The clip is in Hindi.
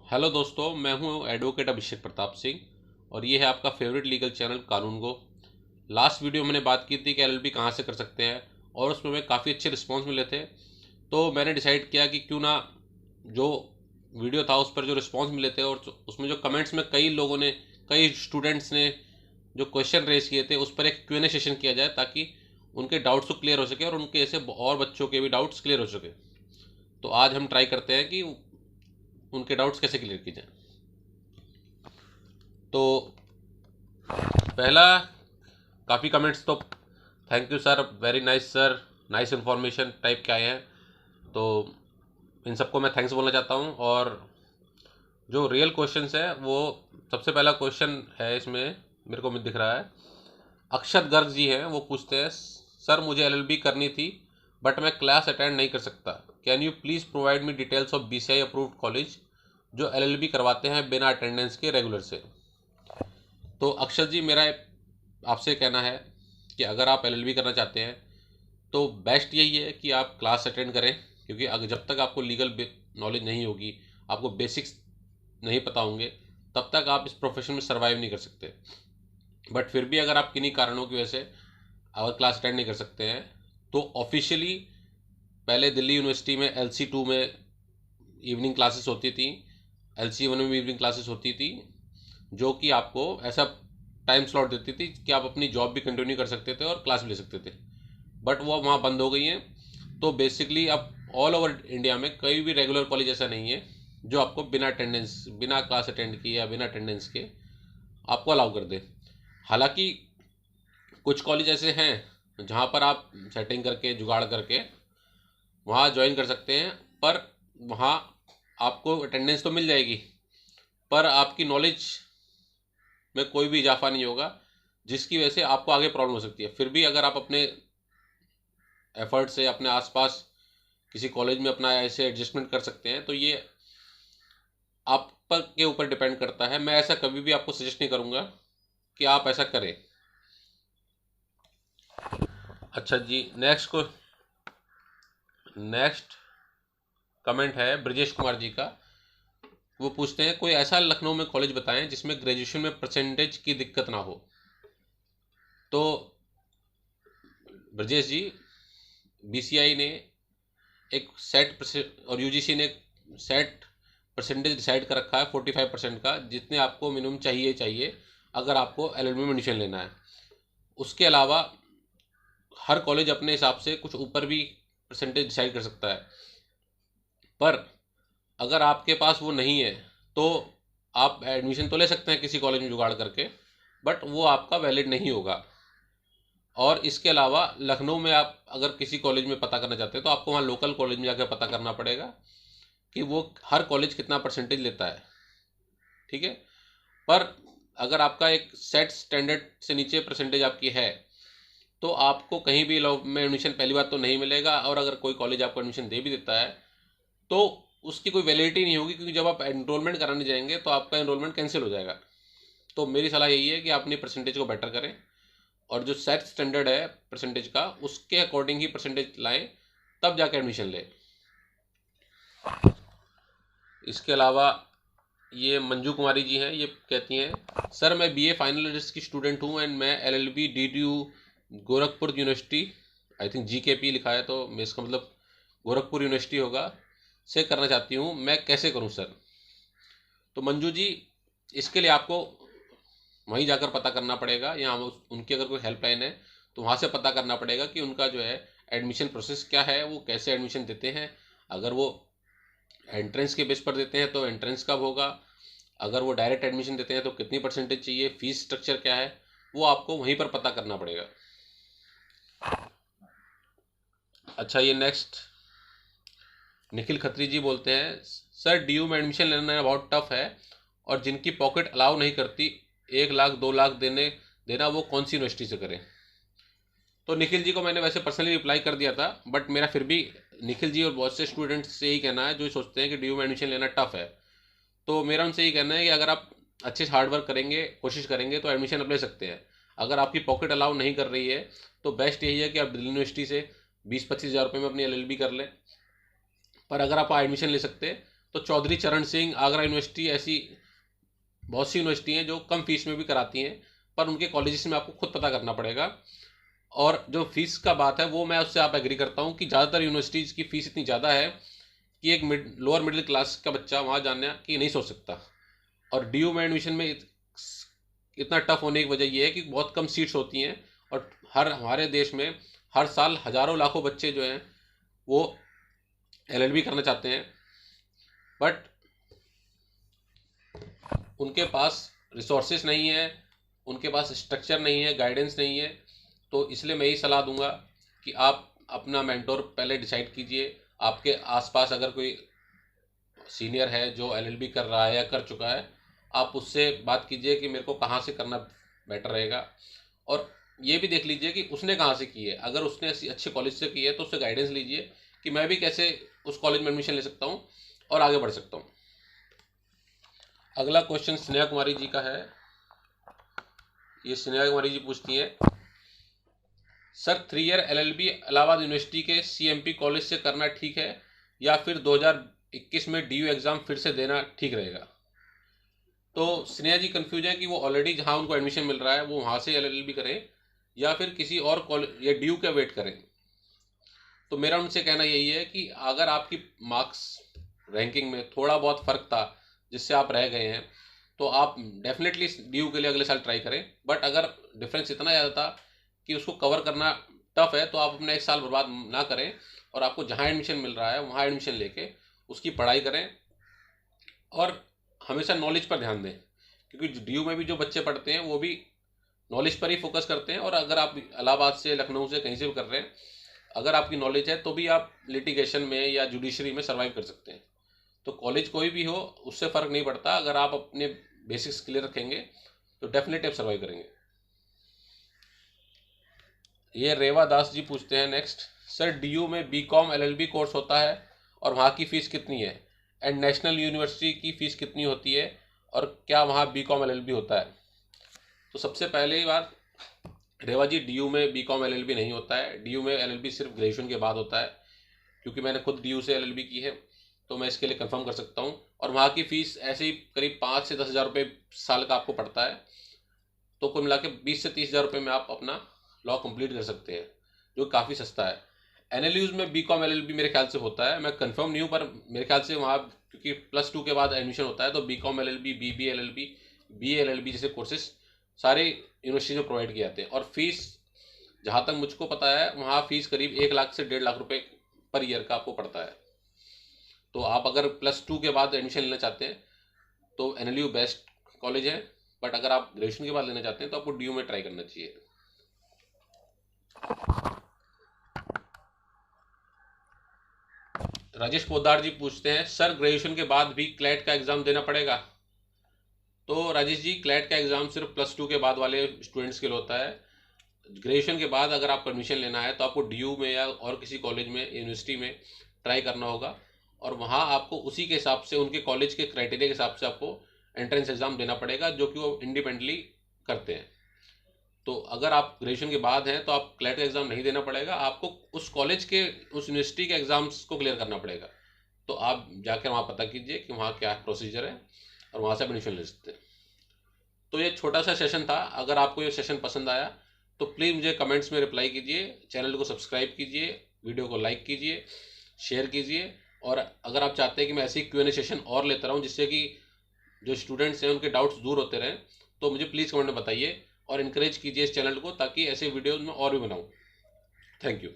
हेलो दोस्तों, मैं हूं एडवोकेट अभिषेक प्रताप सिंह और ये है आपका फेवरेट लीगल चैनल कानून गो। लास्ट वीडियो मैंने बात की थी कि एलएलबी कहाँ से कर सकते हैं और उसमें हमें काफ़ी अच्छे रिस्पांस मिले थे। तो मैंने डिसाइड किया कि क्यों ना जो वीडियो था उस पर जो रिस्पांस मिले थे और उसमें जो कमेंट्स में कई लोगों ने, कई स्टूडेंट्स ने जो क्वेश्चन रेज किए थे उस पर एक Q&A सेशन किया जाए ताकि उनके डाउट्स को क्लियर हो सके और उनके ऐसे और बच्चों के भी डाउट्स क्लियर हो सके। तो आज हम ट्राई करते हैं कि उनके डाउट्स कैसे क्लियर किए जाए। तो पहला, काफ़ी कमेंट्स तो thank you sir, very nice sir, nice information type के आए हैं। तो इन सबको मैं थैंक्स बोलना चाहता हूँ। और जो रियल क्वेश्चंस है वो, सबसे पहला क्वेश्चन है इसमें, मेरे को दिख रहा है, अक्षत गर्ग जी हैं। वो पूछते हैं, सर मुझे एलएलबी करनी थी बट मैं क्लास अटेंड नहीं कर सकता, can you please provide me details of BCI approved college जो एलएलबी करवाते हैं बिना अटेंडेंस के रेगुलर से। तो अक्षत जी, मेरा आपसे कहना है कि अगर आप एलएलबी करना चाहते हैं तो बेस्ट यही है कि आप क्लास अटेंड करें, क्योंकि अगर जब तक आपको लीगल नॉलेज नहीं होगी, आपको बेसिक्स नहीं पता होंगे, तब तक आप इस प्रोफेशन में सर्वाइव नहीं कर सकते। बट फिर भी अगर आप किन्हीं कारणों की वजह से अगर क्लास अटेंड नहीं कर सकते हैं तो ऑफिशियली पहले दिल्ली यूनिवर्सिटी में LC2 में इवनिंग क्लासेस होती थी, LC1 में भी इवनिंग क्लासेस होती थी, जो कि आपको ऐसा टाइम स्लॉट देती थी कि आप अपनी जॉब भी कंटिन्यू कर सकते थे और क्लास भी ले सकते थे। बट वो वहाँ बंद हो गई हैं। तो बेसिकली अब ऑल ओवर इंडिया में कोई भी रेगुलर कॉलेज ऐसा नहीं है जो आपको बिना अटेंडेंस, बिना क्लास अटेंड किए या बिना अटेंडेंस के आपको अलाउ कर दे। हालांकि कुछ कॉलेज ऐसे हैं जहाँ पर आप सेटिंग करके, जुगाड़ करके वहाँ ज्वाइन कर सकते हैं, पर वहाँ आपको अटेंडेंस तो मिल जाएगी पर आपकी नॉलेज में कोई भी इजाफा नहीं होगा, जिसकी वजह से आपको आगे प्रॉब्लम हो सकती है। फिर भी अगर आप अपने एफर्ट से अपने आसपास किसी कॉलेज में अपना ऐसे एडजस्टमेंट कर सकते हैं तो ये आप पर के ऊपर डिपेंड करता है। मैं ऐसा कभी भी आपको सजेस्ट नहीं करूँगा कि आप ऐसा करें। अच्छा जी, नेक्स्ट कमेंट है ब्रजेश कुमार जी का। वो पूछते हैं, कोई ऐसा लखनऊ में कॉलेज बताएं जिसमें ग्रेजुएशन में परसेंटेज की दिक्कत ना हो। तो ब्रजेश जी, बीसीआई ने एक सेट और यूजीसी ने एक सेट परसेंटेज डिसाइड कर रखा है 45% का, जितने आपको मिनिमम चाहिए अगर आपको एलएलबी में एडमिशन लेना है। उसके अलावा हर कॉलेज अपने हिसाब से कुछ ऊपर भी परसेंटेज डिसाइड कर सकता है, पर अगर आपके पास वो नहीं है तो आप एडमिशन तो ले सकते हैं किसी कॉलेज में जुगाड़ करके, बट वो आपका वैलिड नहीं होगा। और इसके अलावा लखनऊ में आप अगर किसी कॉलेज में पता करना चाहते हैं तो आपको वहाँ लोकल कॉलेज में जाकर पता करना पड़ेगा कि वो हर कॉलेज कितना परसेंटेज लेता है। ठीक है, पर अगर आपका एक सेट स्टैंडर्ड से नीचे परसेंटेज आपकी है तो आपको कहीं भी लॉ में एडमिशन पहली बात तो नहीं मिलेगा, और अगर कोई कॉलेज आपको एडमिशन दे भी देता है तो उसकी कोई वैलिडिटी नहीं होगी, क्योंकि जब आप एनरोलमेंट कराने जाएंगे तो आपका एनरोलमेंट कैंसिल हो जाएगा। तो मेरी सलाह यही है कि आप अपनी परसेंटेज को बेटर करें और जो सेट स्टैंडर्ड है परसेंटेज का उसके अकॉर्डिंग ही परसेंटेज लाएं, तब जाकर एडमिशन लें। इसके अलावा ये मंजू कुमारी जी हैं, ये कहती हैं, सर मैं बीए फाइनल ईयर की स्टूडेंट हूँ एंड मैं LLB DTU Gorakhpur university, I think GKP लिखा है तो इसका मतलब गोरखपुर यूनिवर्सिटी होगा, से करना चाहती हूँ, मैं कैसे करूँ सर। तो मंजू जी, इसके लिए आपको वहीं जाकर पता करना पड़ेगा, या उनकी अगर कोई हेल्पलाइन है तो वहाँ से पता करना पड़ेगा कि उनका जो है एडमिशन प्रोसेस क्या है, वो कैसे एडमिशन देते हैं। अगर वो एंट्रेंस के बेस पर देते हैं तो एंट्रेंस कब होगा, अगर वो डायरेक्ट एडमिशन देते हैं तो कितनी परसेंटेज चाहिए, फीस स्ट्रक्चर क्या है, वो आपको वहीं पर पता करना पड़ेगा। अच्छा, ये नेक्स्ट निखिल खत्री जी बोलते हैं, सर DU में एडमिशन लेना बहुत टफ है और जिनकी पॉकेट अलाउ नहीं करती 1 लाख 2 लाख देना वो कौन सी यूनिवर्सिटी से करें। तो निखिल जी को मैंने वैसे पर्सनली रिप्लाई कर दिया था, बट मेरा फिर भी निखिल जी और बहुत से स्टूडेंट्स से यही कहना है जो सोचते हैं कि DU में एडमिशन लेना टफ है। तो मेरा उनसे यही कहना है कि अगर आप अच्छे से हार्डवर्क करेंगे, कोशिश करेंगे तो एडमिशन आप ले सकते हैं। अगर आपकी पॉकेट अलाउ नहीं कर रही है तो बेस्ट यही है कि आप दिल्ली यूनिवर्सिटी से 20-25 हज़ार रुपये में अपनी LLB कर लें। पर अगर आप एडमिशन ले सकते तो चौधरी चरण सिंह, आगरा यूनिवर्सिटी, ऐसी बहुत सी यूनिवर्सिटी हैं जो कम फीस में भी कराती हैं, पर उनके कॉलेजेस में आपको खुद पता करना पड़ेगा। और जो फीस का बात है वो मैं उससे आप एग्री करता हूँ कि ज़्यादातर यूनिवर्सिटीज़ की फ़ीस इतनी ज़्यादा है कि एक लोअर मिडिल क्लास का बच्चा वहाँ जाने की नहीं सोच सकता। और डी में एडमिशन में इतना टफ होने की वजह ये है कि बहुत कम सीट्स होती हैं, और हमारे देश में हर साल हज़ारों लाखों बच्चे जो हैं वो LLB करना चाहते हैं, बट उनके पास रिसोर्सेज नहीं है, उनके पास स्ट्रक्चर नहीं है, गाइडेंस नहीं है। तो इसलिए मैं यही सलाह दूंगा कि आप अपना मेंटोर पहले डिसाइड कीजिए। आपके आसपास अगर कोई सीनियर है जो LLB कर रहा है या कर चुका है, आप उससे बात कीजिए कि मेरे को कहाँ से करना बेटर रहेगा, और ये भी देख लीजिए कि उसने कहाँ से की है। अगर उसने अच्छे कॉलेज से की है तो उससे गाइडेंस लीजिए कि मैं भी कैसे उस कॉलेज में एडमिशन ले सकता हूँ और आगे बढ़ सकता हूँ। अगला क्वेश्चन स्नेहा कुमारी जी का है। ये स्नेहा कुमारी जी पूछती हैं, sir 3 year LLB Allahabad university के CMP कॉलेज से करना ठीक है या फिर 2021 में DU एग्ज़ाम फिर से देना ठीक रहेगा? तो स्नेहा जी कंफ्यूज है कि वो ऑलरेडी जहाँ उनको एडमिशन मिल रहा है वो वहाँ से LLB करें या फिर किसी और कॉलेज या DU का वेट करें। तो मेरा उनसे कहना यही है कि अगर आपकी मार्क्स रैंकिंग में थोड़ा बहुत फ़र्क था जिससे आप रह गए हैं, तो आप डेफिनेटली DU के लिए अगले साल ट्राई करें। बट अगर डिफरेंस इतना ज़्यादा था कि उसको कवर करना टफ है, तो आप अपना 1 साल बर्बाद ना करें और आपको जहाँ एडमिशन मिल रहा है वहाँ एडमिशन लेके उसकी पढ़ाई करें, और हमेशा नॉलेज पर ध्यान दें, क्योंकि DU में भी जो बच्चे पढ़ते हैं वो भी नॉलेज पर ही फोकस करते हैं। और अगर आप इलाहाबाद से, लखनऊ से, कहीं से भी कर रहे हैं, अगर आपकी नॉलेज है तो भी आप लिटिगेशन में या जुडिशरी में सर्वाइव कर सकते हैं। तो कॉलेज कोई भी हो उससे फ़र्क नहीं पड़ता, अगर आप अपने बेसिक्स क्लियर रखेंगे तो डेफिनेटली आप सर्वाइव करेंगे। ये रेवा दास जी पूछते हैं नेक्स्ट, सर DU में BCom LLB कोर्स होता है और वहाँ की फ़ीस कितनी है, एंड नेशनल यूनिवर्सिटी की फ़ीस कितनी होती है, और क्या वहाँ BCom LLB होता है? तो सबसे पहले ही बात, रेवा जी, DU में BCom LLB नहीं होता है। DU में LLB सिर्फ ग्रेजुएशन के बाद होता है, क्योंकि मैंने खुद DU से LLB की है तो मैं इसके लिए कंफर्म कर सकता हूँ। और वहाँ की फ़ीस ऐसे ही करीब 5 से 10 हज़ार रुपये साल का आपको पड़ता है। तो कुल मिला के 20 से 30 हज़ार रुपये में आप अपना लॉ कंप्लीट कर सकते हैं, जो काफ़ी सस्ता है। NLUs में BCom LLB मेरे ख्याल से होता है, मैं कंफर्म नहीं हूँ, पर मेरे ख्याल से वहाँ, क्योंकि +2 के बाद एडमिशन होता है, तो BCom LLB, BB LLB, BA LLB जैसे कोर्सेज सारे यूनिवर्सिटी में प्रोवाइड किए जाते हैं। और फीस जहाँ तक मुझको पता है वहाँ फ़ीस करीब 1 लाख से 1.5 लाख रुपए पर ईयर का आपको पड़ता है। तो आप अगर +2 के बाद एडमिशन लेना चाहते हैं तो NLU बेस्ट कॉलेज है, बट अगर आप ग्रेजुएशन के बाद लेना चाहते हैं तो आपको DU में ट्राई करना चाहिए। राजेश पोद्दार जी पूछते हैं, सर ग्रेजुएशन के बाद भी क्लैट का एग्ज़ाम देना पड़ेगा? तो राजेश जी, क्लैट का एग्ज़ाम सिर्फ +2 के बाद वाले स्टूडेंट्स के लिए होता है। ग्रेजुएशन के बाद अगर आपको एडमिशन लेना है तो आपको DU में या और किसी कॉलेज में, यूनिवर्सिटी में ट्राई करना होगा, और वहाँ आपको उसी के हिसाब से, उनके कॉलेज के क्राइटेरिया के हिसाब से आपको एंट्रेंस एग्ज़ाम देना पड़ेगा, जो कि वो इंडिपेंडेंटली करते हैं। तो अगर आप ग्रेजुएशन के बाद हैं तो आप क्लैट का एग्ज़ाम नहीं देना पड़ेगा, आपको उस कॉलेज के, उस यूनिवर्सिटी के एग्ज़ाम्स को क्लियर करना पड़ेगा। तो आप जाकर वहाँ पता कीजिए कि वहाँ क्या प्रोसीजर है और वहाँ से एडमिशन ले सकते हैं। तो ये छोटा सा सेशन था। अगर आपको ये सेशन पसंद आया तो प्लीज़ मुझे कमेंट्स में रिप्लाई कीजिए, चैनल को सब्सक्राइब कीजिए, वीडियो को लाइक कीजिए, शेयर कीजिए। और अगर आप चाहते हैं कि मैं ऐसे ही Q&A सेशन और लेता रहूं जिससे कि जो स्टूडेंट्स हैं उनके डाउट्स दूर होते रहें, तो मुझे प्लीज़ कमेंट में बताइए और इनकरेज कीजिए इस चैनल को, ताकि ऐसे वीडियोज़ में और भी बनाऊँ। Thank you.